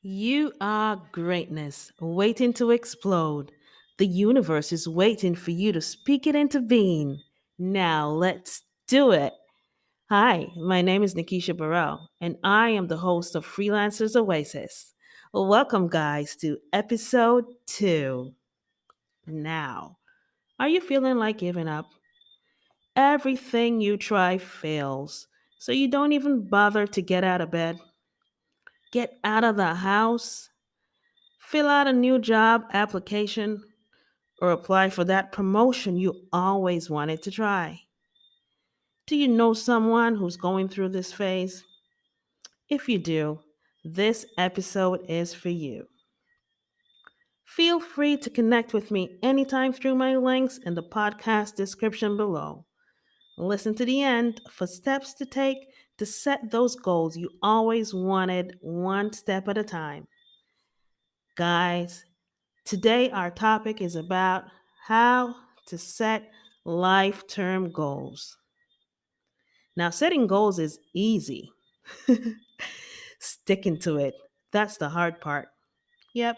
You are greatness waiting to explode. The universe is waiting for you to speak it into being. Now let's do it. Hi, my name is Nekesha Burrell, and I am the host of Freelancers Oasis. Welcome, guys, to episode 2. Now, are you feeling like giving up? Everything you try fails, so you don't even bother to get out of bed, get out of the house, fill out a new job application, or apply for that promotion you always wanted to try. Do you know someone who's going through this phase? If you do, this episode is for you. Feel free to connect with me anytime through my links in the podcast description below. Listen to the end for steps to take to set those goals you always wanted one step at a time. Guys, today our topic is about how to set life term goals. Now, setting goals is easy. Sticking to it, that's the hard part. Yep.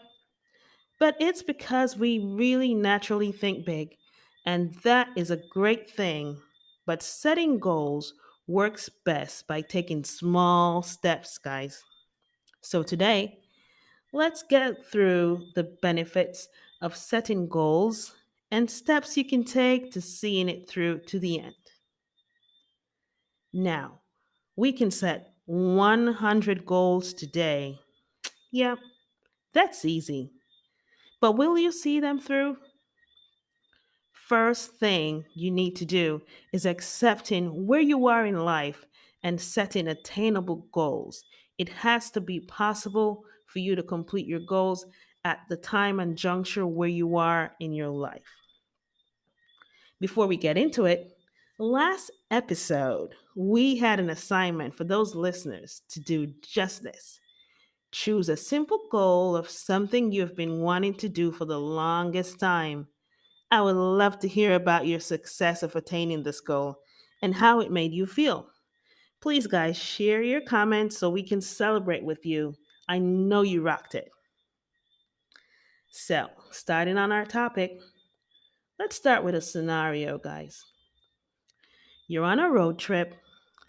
But it's because we really naturally think big, and that is a great thing. But setting goals works best by taking small steps, guys. So today, let's get through the benefits of setting goals and steps you can take to seeing it through to the end. Now, we can set 100 goals today. Yep, that's easy. But will you see them through? First thing you need to do is accepting where you are in life and setting attainable goals. It has to be possible for you to complete your goals at the time and juncture where you are in your life. Before we get into it, last episode, we had an assignment for those listeners to do just this. Choose a simple goal of something you've been wanting to do for the longest time. I would love to hear about your success of attaining this goal and how it made you feel. Please, guys, share your comments so we can celebrate with you. I know you rocked it. So, starting on our topic, let's start with a scenario, guys. You're on a road trip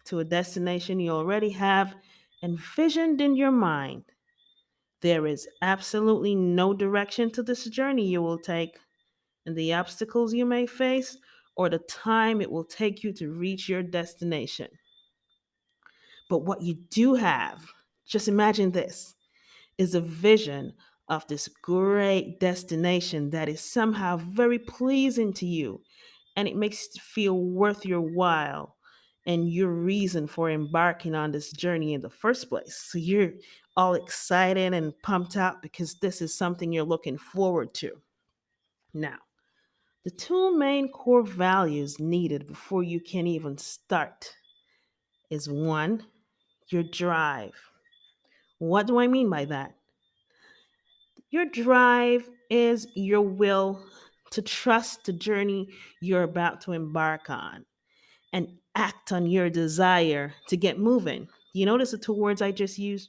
to a destination you already have envisioned in your mind. There is absolutely no direction to this journey you will take, and the obstacles you may face, or the time it will take you to reach your destination. But what you do have, just imagine this, is a vision of this great destination that is somehow very pleasing to you, and it makes it feel worth your while and your reason for embarking on this journey in the first place. So you're all excited and pumped out because this is something you're looking forward to. Now, the two main core values needed before you can even start is one, your drive. What do I mean by that? Your drive is your will to trust the journey you're about to embark on and act on your desire to get moving. You notice the two words I just used?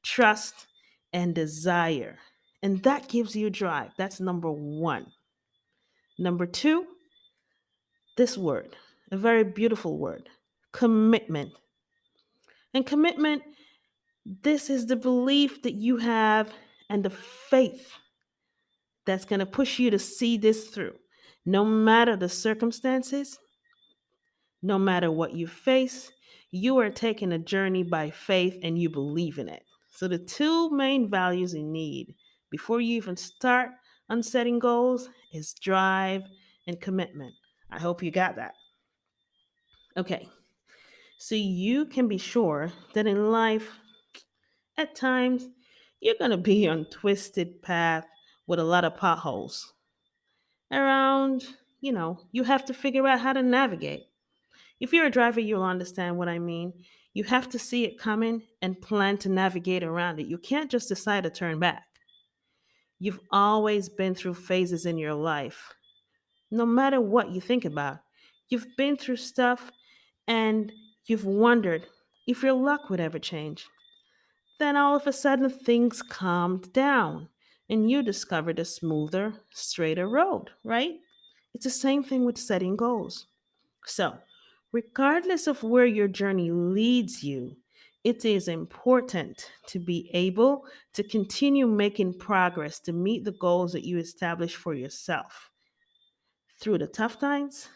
Trust and desire. And that gives you drive. That's number one. Number two, this word, a very beautiful word, commitment. And commitment, this is the belief that you have and the faith that's going to push you to see this through. No matter the circumstances, no matter what you face, you are taking a journey by faith and you believe in it. So, the two main values you need before you even start on setting goals is drive and commitment. I hope you got that. Okay, so you can be sure that in life, at times, you're going to be on twisted path with a lot of potholes around, you have to figure out how to navigate. If you're a driver, you'll understand what I mean. You have to see it coming and plan to navigate around it. You can't just decide to turn back. You've always been through phases in your life, no matter what you think about. You've been through stuff and you've wondered if your luck would ever change. then all of a sudden things calmed down and you discovered a smoother, straighter road, right? It's the same thing with setting goals. So, regardless of where your journey leads you, it is important to be able to continue making progress to meet the goals that you establish for yourself. Through the tough times,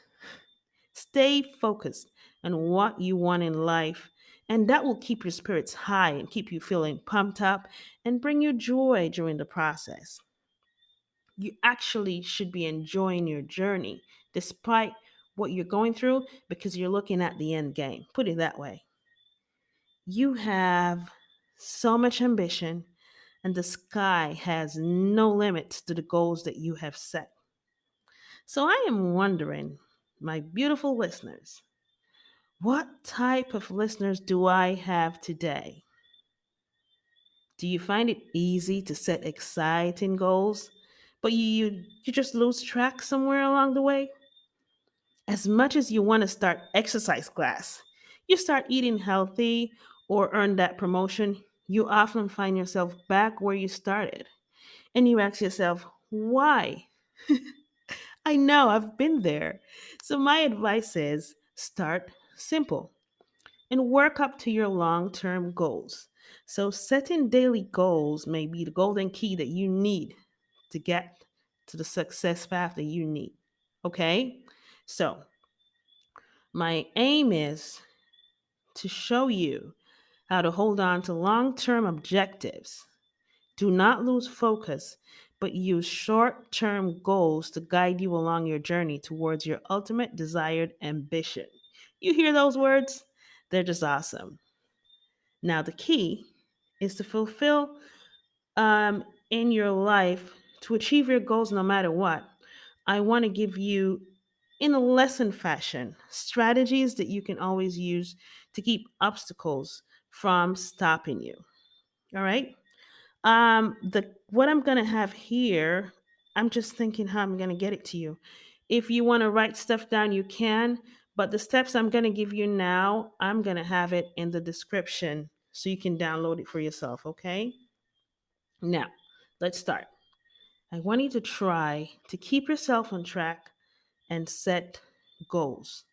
stay focused on what you want in life, and that will keep your spirits high and keep you feeling pumped up and bring you joy during the process. You actually should be enjoying your journey despite what you're going through because you're looking at the end game. Put it that way. You have so much ambition, and the sky has no limits to the goals that you have set. So I am wondering, my beautiful listeners, what type of listeners do I have today? Do you find it easy to set exciting goals, but you just lose track somewhere along the way? As much as you want to start exercise class, you start eating healthy or earn that promotion, you often find yourself back where you started. And you ask yourself, why? I know, I've been there. So my advice is start simple and work up to your long term goals. So, setting daily goals may be the golden key that you need to get to the success path that you need. Okay? So, my aim is to show you how to hold on to long term objectives. Do not lose focus, but use short term goals to guide you along your journey towards your ultimate desired ambition. You hear those words? They're just awesome. Now, the key is to fulfill in your life to achieve your goals no matter what. I want to give you, in a lesson fashion, strategies that you can always use to keep obstacles from stopping you. All right. The what I'm gonna have here, I'm just thinking how I'm gonna get it to you. If you want to write stuff down, you can, but the steps I'm gonna give you now, I'm gonna have it in the description so you can download it for yourself, okay? Now, let's start. I want you to try to keep yourself on track and set goals.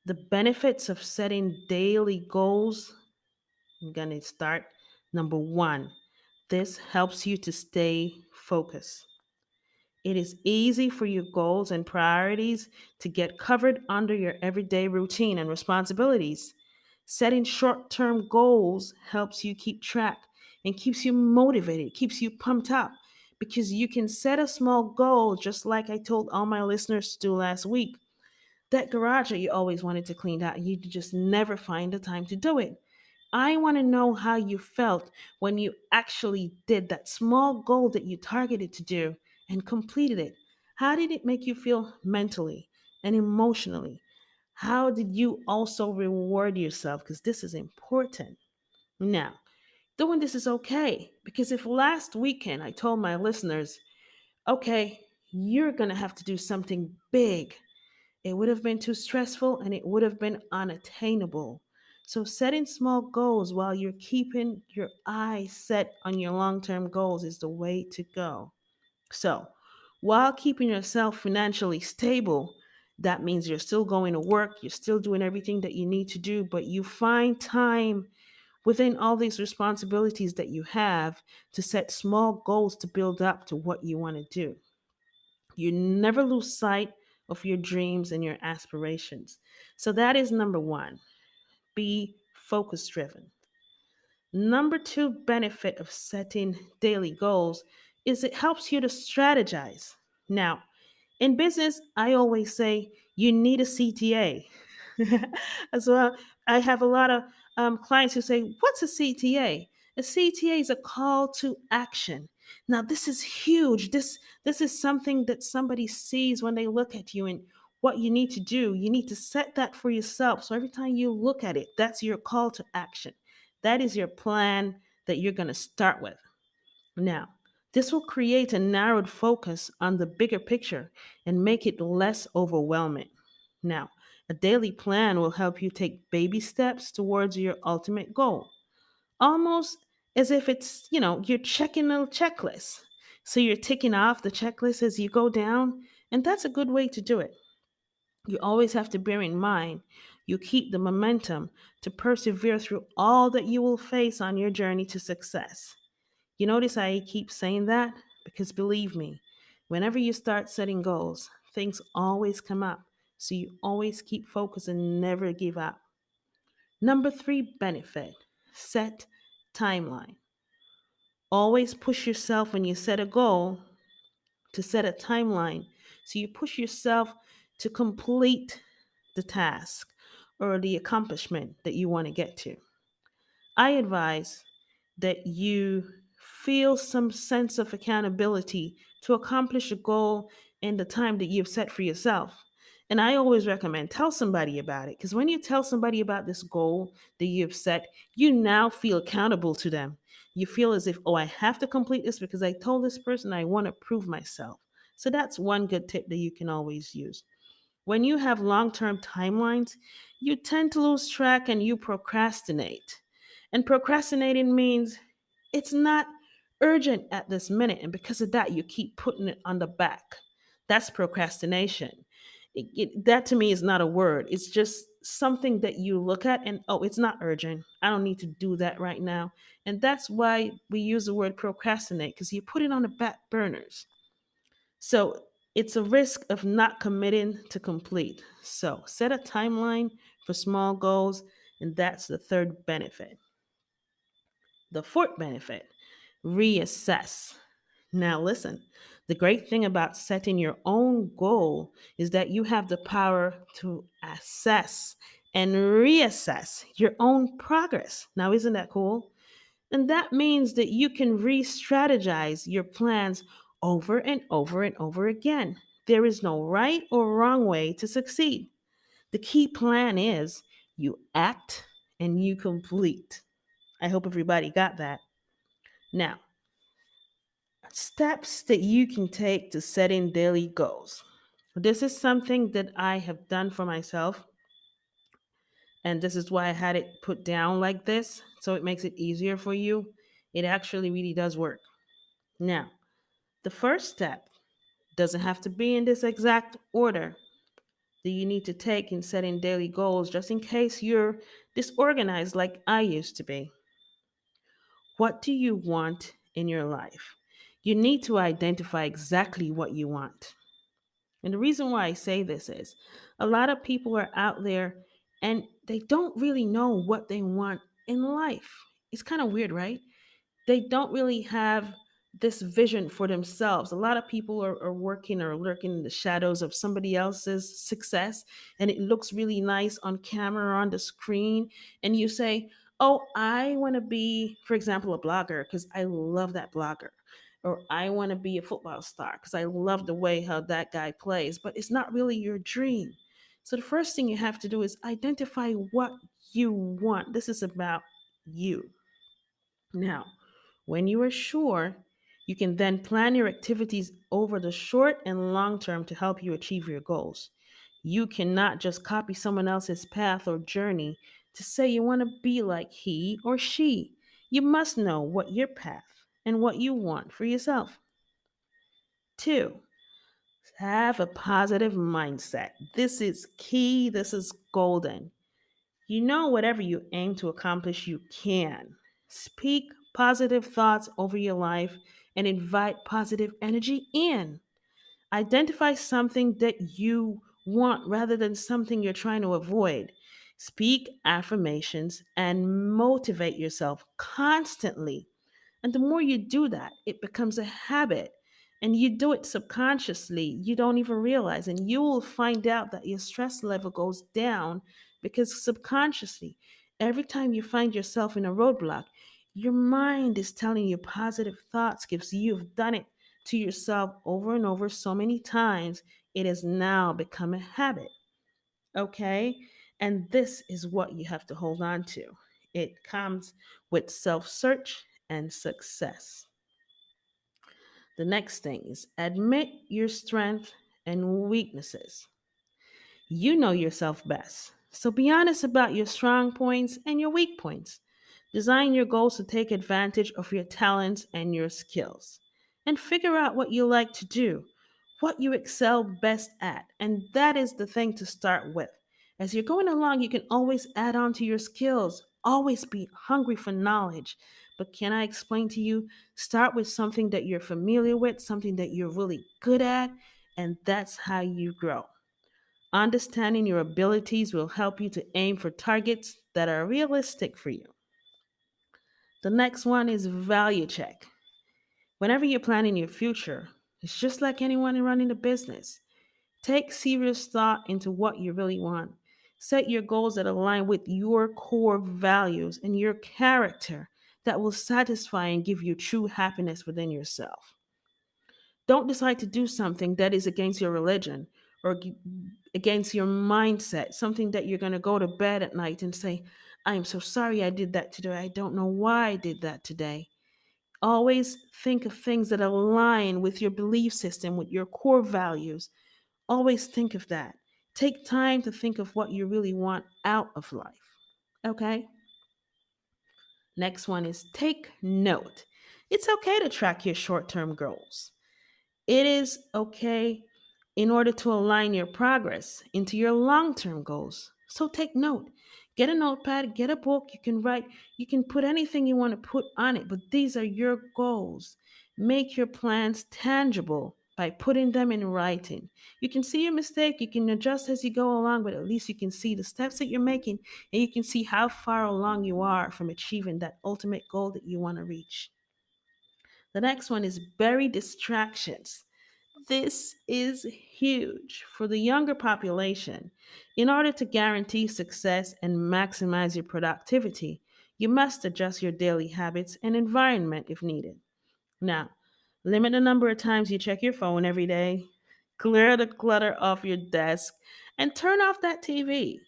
The benefits of setting daily goals, I'm gonna start. Number one, this helps you to stay focused. It is easy for your goals and priorities to get covered under your everyday routine and responsibilities. Setting short term goals helps you keep track and keeps you motivated, keeps you pumped up because you can set a small goal, just like I told all my listeners to do last week. That garage that you always wanted to clean out, you just never find the time to do it. I want to know how you felt when you actually did that small goal that you targeted to do and completed it. How did it make you feel mentally and emotionally? How did you also reward yourself? Because this is important. Now, doing this is okay because if last weekend I told my listeners, okay, you're going to have to do something big, it would have been too stressful and it would have been unattainable. So, setting small goals while you're keeping your eyes set on your long term goals is the way to go. So, while keeping yourself financially stable, that means you're still going to work, you're still doing everything that you need to do, but you find time within all these responsibilities that you have to set small goals to build up to what you want to do. You never lose sight of your dreams and your aspirations. So that is number one. Be focus driven. Number two benefit of setting daily goals is it helps you to strategize. Now, in business, I always say you need a CTA. As well, I have a lot of clients who say, "What's a CTA?" A CTA is a call to action. Now, this is huge. This is something that somebody sees when they look at you and what you need to do. You need to set that for yourself. So every time you look at it, that's your call to action. That is your plan that you're going to start with. Now, this will create a narrowed focus on the bigger picture and make it less overwhelming. Now, a daily plan will help you take baby steps towards your ultimate goal. almost as if it's, you're checking a checklist. So you're ticking off the checklist as you go down, and that's a good way to do it. You always have to bear in mind you keep the momentum to persevere through all that you will face on your journey to success. You notice I keep saying that? Because believe me, whenever you start setting goals, things always come up. So you always keep focused and never give up. Number three benefit, set timeline. Always push yourself when you set a goal to set a timeline. So you push yourself to complete the task or the accomplishment that you want to get to. I advise that you feel some sense of accountability to accomplish a goal in the time that you've set for yourself. And I always recommend tell somebody about it because when you tell somebody about this goal that you've set, you now feel accountable to them. You feel as if, oh, I have to complete this because I told this person I want to prove myself. So that's one good tip that you can always use. When you have long term timelines, you tend to lose track and you procrastinate. And procrastinating means it's not urgent at this minute. And because of that, you keep putting it on the back. That's procrastination. That to me is not a word. It's just something that you look at and, oh, it's not urgent. I don't need to do that right now. And that's why we use the word procrastinate because you put it on the back burners. So it's a risk of not committing to complete. So set a timeline for small goals, and that's the third benefit. The fourth benefit, reassess. Now, listen, the great thing about setting your own goal is that you have the power to assess and reassess your own progress. Now, isn't that cool? And that means that you can re strategize your plans over and over and over again. There is no right or wrong way to succeed. The key plan is you act and you complete. I hope everybody got that. Now, steps that you can take to setting daily goals. This is something that I have done for myself, and this is why I had it put down like this so it makes it easier for you. It actually really does work. Now, the first step doesn't have to be in this exact order that you need to take in setting daily goals, just in case you're disorganized like I used to be. What do you want in your life? You need to identify exactly what you want. And the reason why I say this is a lot of people are out there and they don't really know what they want in life. It's kind of weird, right? They don't really have this vision for themselves. A lot of people are working or lurking in the shadows of somebody else's success, and it looks really nice on camera or on the screen. And you say, oh, I want to be, for example, a blogger because I love that blogger. Or I want to be a football star because I love the way how that guy plays, but it's not really your dream. So the first thing you have to do is identify what you want. This is about you. Now, when you are sure, you can then plan your activities over the short and long term to help you achieve your goals. You cannot just copy someone else's path or journey to say you want to be like he or she. You must know what your path and what you want for yourself. Two, have a positive mindset. This is key, this is golden. You know, whatever you aim to accomplish, you can. Speak positive thoughts over your life and invite positive energy in. Identify something that you want rather than something you're trying to avoid. Speak affirmations and motivate yourself constantly. And the more you do that, it becomes a habit. And you do it subconsciously. You don't even realize. And you will find out that your stress level goes down because subconsciously, every time you find yourself in a roadblock, your mind is telling you positive thoughts because you've done it to yourself over and over so many times. It has now become a habit. Okay? And this is what you have to hold on to. It comes with self search and success. The next thing is admit your strength and weaknesses. You know yourself best. So be honest about your strong points and your weak points. Design your goals to take advantage of your talents and your skills. And figure out what you like to do, what you excel best at. And that is the thing to start with. As you're going along, you can always add on to your skills. Always be hungry for knowledge. But can I explain to you? Start with something that you're familiar with, something that you're really good at, and that's how you grow. Understanding your abilities will help you to aim for targets that are realistic for you. The next one is value check. Whenever you're planning your future, it's just like anyone running a business. Take serious thought into what you really want. Set your goals that align with your core values and your character that will satisfy and give you true happiness within yourself. Don't decide to do something that is against your religion or against your mindset, something that you're going to go to bed at night and say, I am so sorry I did that today. I don't know why I did that today. Always think of things that align with your belief system, with your core values. Always think of that. Take time to think of what you really want out of life. Okay? Next one is take note. It's okay to track your short term goals. It is okay in order to align your progress into your long term goals. So take note. Get a notepad, get a book, you can write, you can put anything you want to put on it, but these are your goals. Make your plans tangible by putting them in writing. You can see your mistake, you can adjust as you go along, but at least you can see the steps that you're making and you can see how far along you are from achieving that ultimate goal that you want to reach. The next one is bury distractions. This is huge for the younger population. In order to guarantee success and maximize your productivity, you must adjust your daily habits and environment if needed. Now, limit the number of times you check your phone every day, clear the clutter off your desk, and turn off that TV.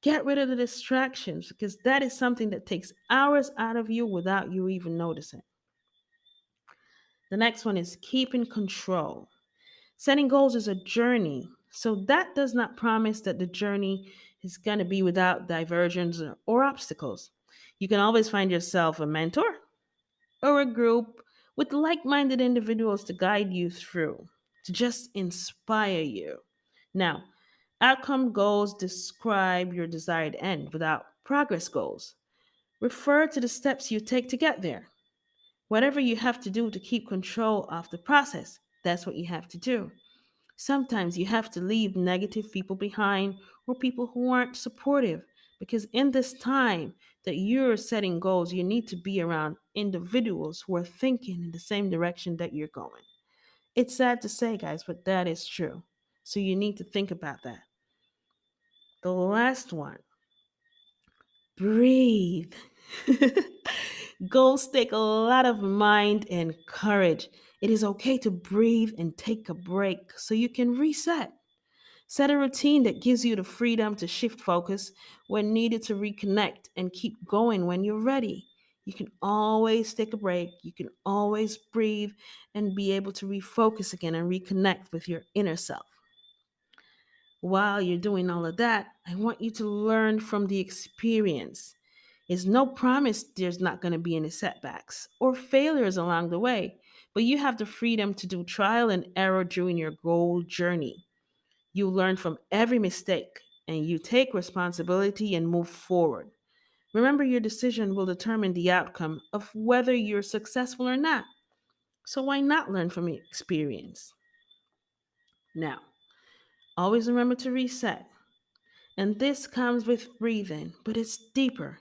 Get rid of the distractions because that is something that takes hours out of you without you even noticing. The next one is keeping control. Setting goals is a journey, so that does not promise that the journey is going to be without diversions or obstacles. You can always find yourself a mentor or a group with like minded individuals to guide you through, to just inspire you. Now, outcome goals describe your desired end without progress goals. Refer to the steps you take to get there. Whatever you have to do to keep control of the process, that's what you have to do. Sometimes you have to leave negative people behind or people who aren't supportive because in this time that you're setting goals, you need to be around individuals who are thinking in the same direction that you're going. It's sad to say, guys, but that is true. So you need to think about that. The last one, breathe. Goals take a lot of mind and courage. It is okay to breathe and take a break so you can reset. Set a routine that gives you the freedom to shift focus when needed to reconnect and keep going when you're ready. You can always take a break, you can always breathe and be able to refocus again and reconnect with your inner self. While you're doing all of that, I want you to learn from the experience. It's no promise there's not going to be any setbacks or failures along the way, but you have the freedom to do trial and error during your goal journey. You learn from every mistake and you take responsibility and move forward. Remember, your decision will determine the outcome of whether you're successful or not. So, why not learn from your experience? Now, always remember to reset. And this comes with breathing, but it's deeper.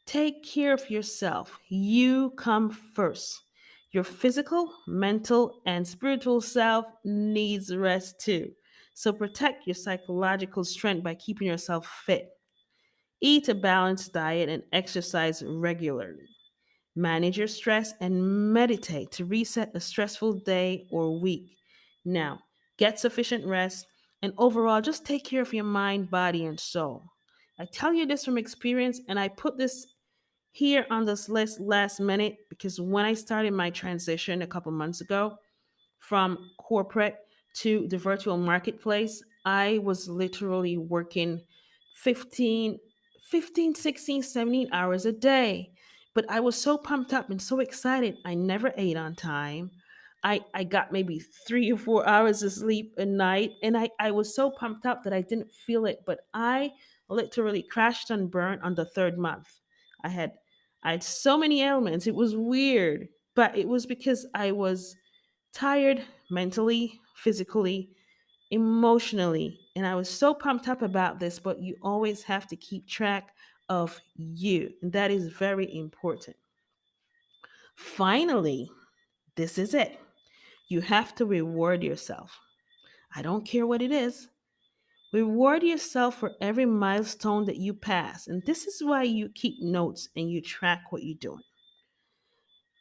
Take care of yourself. You come first. Your physical, mental, and spiritual self needs rest too. So protect your psychological strength by keeping yourself fit. Eat a balanced diet and exercise regularly. Manage your stress and meditate to reset a stressful day or week. Now, get sufficient rest and overall just take care of your mind, body, and soul. I tell you this from experience, and I put this here on this list last minute because when I started my transition a couple months ago from corporate to the virtual marketplace, I was literally working 15, 15, 16, 17 hours a day. But I was so pumped up and so excited. I never ate on time. I got maybe 3 or 4 hours of sleep a night. And I was so pumped up that I didn't feel it. But I literally crashed and burned on the third month. I had I had so many ailments. It was weird. But it was because I was tired mentally, physically, emotionally. And I was so pumped up about this, but you always have to keep track of you. And that is very important. Finally, this is it. You have to reward yourself. I don't care what it is. Reward yourself for every milestone that you pass. And this is why you keep notes and you track what you're doing.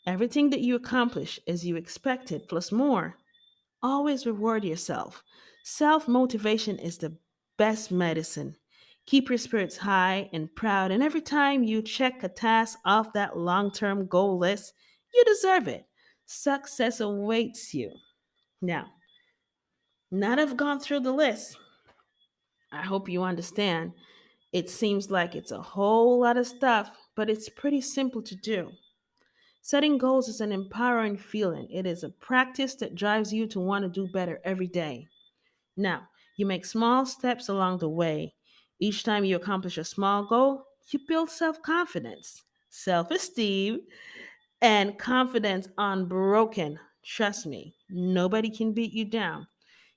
Everything that you accomplish as you expected, plus more. Always reward yourself. Self motivation is the best medicine. Keep your spirits high and proud, and every time you check a task off that long term goal list, you deserve it. Success awaits you. Now, now that I've gone through the list, I hope you understand. It seems like it's a whole lot of stuff, but it's pretty simple to do. Setting goals is an empowering feeling. It is a practice that drives you to want to do better every day. Now, you make small steps along the way. Each time you accomplish a small goal, you build self confidence, self esteem, and confidence unbroken. Trust me, nobody can beat you down.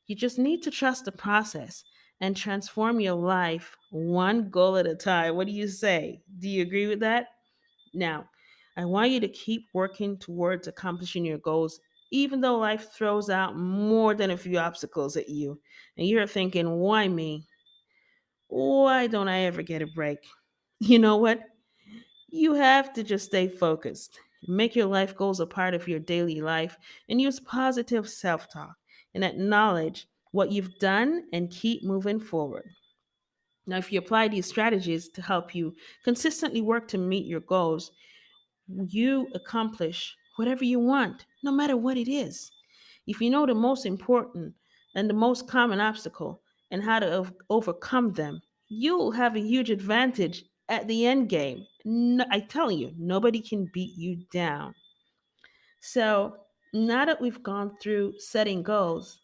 You just need to trust the process and transform your life one goal at a time. What do you say? Do you agree with that? Now, I want you to keep working towards accomplishing your goals, even though life throws out more than a few obstacles at you. And you're thinking, why me? Why don't I ever get a break? You know what? You have to just stay focused. Make your life goals a part of your daily life and use positive self talk and acknowledge what you've done and keep moving forward. Now, if you apply these strategies to help you consistently work to meet your goals, you accomplish whatever you want, no matter what it is. If you know the most important and the most common obstacle and how to overcome them, you'll have a huge advantage at the end game. No, I tell you, nobody can beat you down. So, now that we've gone through setting goals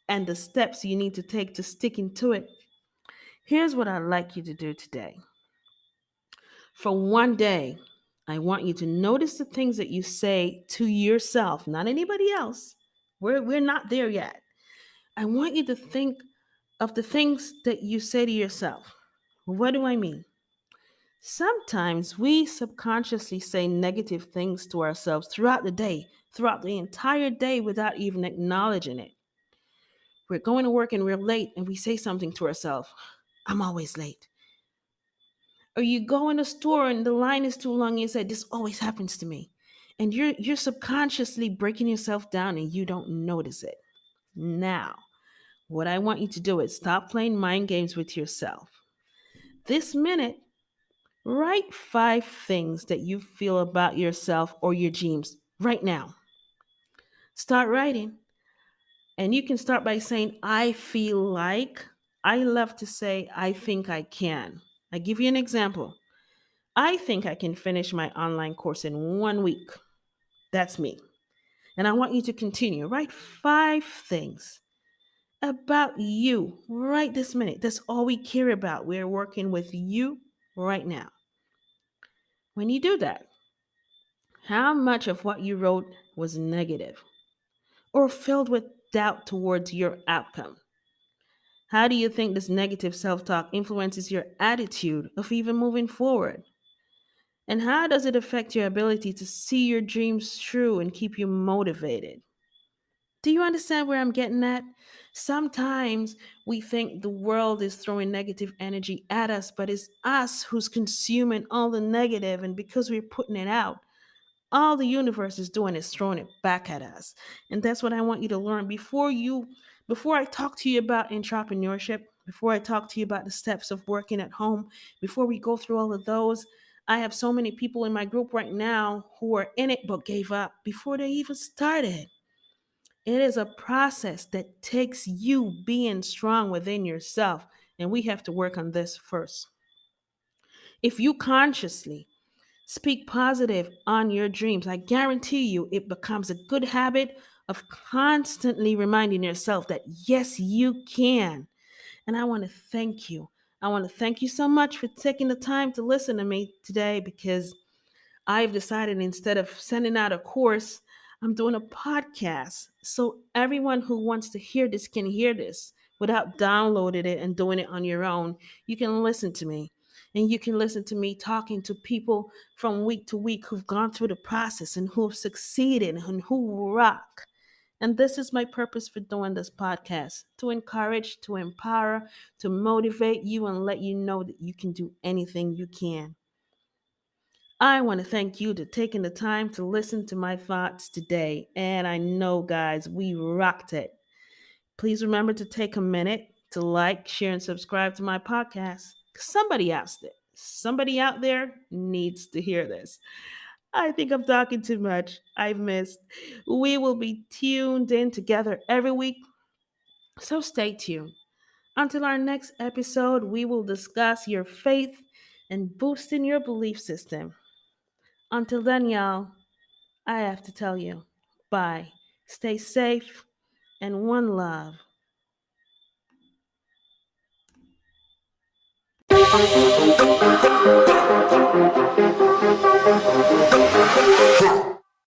and the steps you need to take to sticking to it, here's what I'd like you to do today. For one day, I want you to notice the things that you say to yourself, not anybody else. We're not there yet. I want you to think of the things that you say to yourself. What do I mean? Sometimes we subconsciously say negative things to ourselves throughout the day, throughout the entire day without even acknowledging it. We're going to work and we're late and we say something to ourselves. I'm always late. Or you go in a store and the line is too long and you say, this always happens to me. And you're subconsciously breaking yourself down and you don't notice it. Now, what I want you to do is stop playing mind games with yourself. This minute, write 5 things that you feel about yourself or your dreams right now. Start writing. And you can start by saying, I feel like. I love to say, I think I can. I give you an example. I think I can finish my online course in 1 week. That's me. And I want you to continue. Write 5 things about you right this minute. That's all we care about. We're working with you right now. When you do that, how much of what you wrote was negative or filled with doubt towards your outcome? How do you think this negative self talk influences your attitude of even moving forward? And how does it affect your ability to see your dreams through and keep you motivated? Do you understand where I'm getting at? Sometimes we think the world is throwing negative energy at us, but it's us who's consuming all the negative, and because we're putting it out, all the universe is doing is throwing it back at us. And that's what I want you to learn before I talk to you about entrepreneurship, before I talk to you about the steps of working at home, before we go through all of those. I have so many people in my group right now who are in it but gave up before they even started. It is a process that takes you being strong within yourself, and we have to work on this first. If you consciously Speak positive on your dreams. I guarantee you it becomes a good habit of constantly reminding yourself that yes, you can. And I want to thank you. I want to thank you so much for taking the time to listen to me today because I've decided instead of sending out a course, I'm doing a podcast. So everyone who wants to hear this can hear this without downloading it and doing it on your own. You can listen to me. And you can listen to me talking to people from week to week who've gone through the process and who've succeeded and who rock. And this is my purpose for doing this podcast to encourage, to empower, to motivate you, and let you know that you can do anything you can. I want to thank you for taking the time to listen to my thoughts today. And I know, guys, we rocked it. Please remember to take a minute to like, share, and subscribe to my podcast. Somebody asked it. Somebody out there needs to hear this. I think I'm talking too much. I've missed. We will be tuned in together every week, so stay tuned. Until our next episode, we will discuss your faith and boosting your belief system. Until then, y'all, I have to tell you, bye. Stay safe and one love.